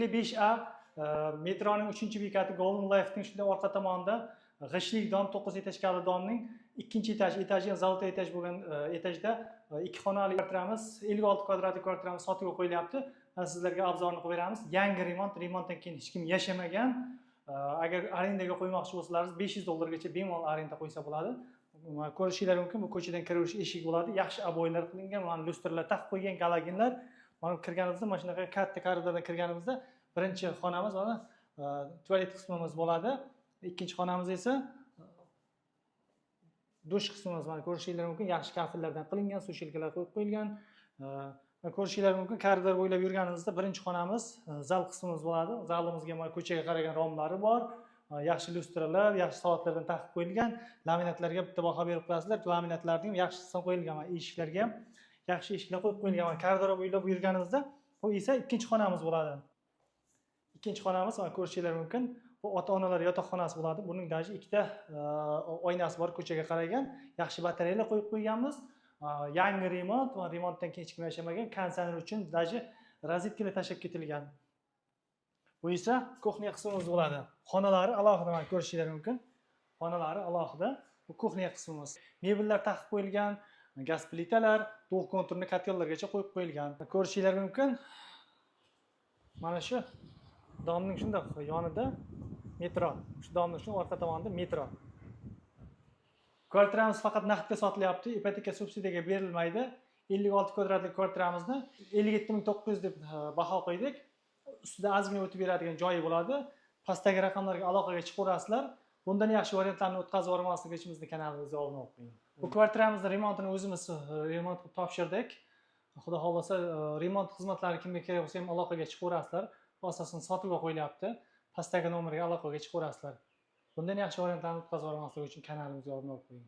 5A metroning 3-bekati Golden Life'ning shunday orqa tomonida g'ishlik dom 9 etajli domning ikkinchi etaji zolotay etaj bo'lgan etajda 2 xonali kvartiramiz 56 kvadratli kvartiramiz sotuvga qo'yilyapti. Sizlarga obzorni qo'yib beramiz. Yangi remontdan keyin hech kim yashamagan. Agar arendaga qo'ymoqchi bo'lsangiz $500 bemalol arenda qo'ysa bo'ladi. Ko'rishingiz mumkin, bu ko'chadan kiraverish eshik bo'ladi. Yaxshi aboylar qilingan, mana lyustralar taqib qo'ygan, galogenlar. Mana kirganimizda, mana shunaqa katta koridordan kirganimizda birinchi xonamiz mana tualet qismimiz bo'ladi. Ikkinchi xonamiz esa dush qismimiz. Mana ko'rishingiz mumkin, yaxshi kafillardan qilingan, sushelkalar qo'yib qo'yilgan. Ko'rishingiz mumkin, koridor bo'ylab yurganimizda birinchi xonamiz zal qismimiz bo'ladi. Zalimizga mana ko'chaga qaragan romlari bor. Yaxshi lyustralar, yaxshi soatlardan taqib qo'yilgan. Laminatlarga bitta baho berib qo'yasizlar. Laminatlarning yaxshisidan qo'yilgan, mana eshiklarga ham yaxshi eshiklar qo'yib qo'yilgan. Mana koridor bo'ylab yurganimizda bu esa ikkinchi xonamiz bo'ladi. Ikkinchi xonamiz mana ko'rishingiz mumkin. Bu ota-onalar yotoqxonasi bo'ladi. Buning daji ikkita oynasi bor, ko'chaga qaragan. Yaxshi batareyalar qo'yib qo'yganmiz. Yangi remont va remontdan keyin hech kim yashamagan. Konditsioner uchun daji rozetkalar tashlab ketilgan. Bu esa kuxnya qismimiz bo'ladi. Xonalari alohida, mana ko'rishingiz mumkin. Xonalari alohida. Bu kuxnya qismimiz. Mebellar taqib qo'yilgan, gaz plitalar, to'q konturli kotellargacha qo'yib qo'yilgan. Ko'rishingiz mumkin. Mana shu domning shunday yonida metro. Shu domning shu orqa tomonida metro. Kvartiramiz faqat naqdga sotilyapti, ipoteka subsidiyaga berilmaydi. 56 kvadratli kvartiramizni 57.900 deb baho qo'ydik. Ustida ozgina o'tib beradigan joyi bo'ladi. Pastdagi raqamlarga aloqaga chiqaverasizlar. Bundan yaxshi variantlarni o'tkazib yubormaslik uchun bizning kanalimizga obuna bo'ling. Bu kvartiramizning remontini o'zimiz remont qilib topshirdik. Xudo xolasa remont xizmatlari kimga kerak bo'lsa ham aloqaga chiqaverasizlar. Asosini sotuvga qo'yilyapti. Pastdagi nomerga aloqaga chiqaverasizlar. Bundan yaxshi variantlarni o'tkazib yubormaslik uchun kanalimizga obuna bo'ling.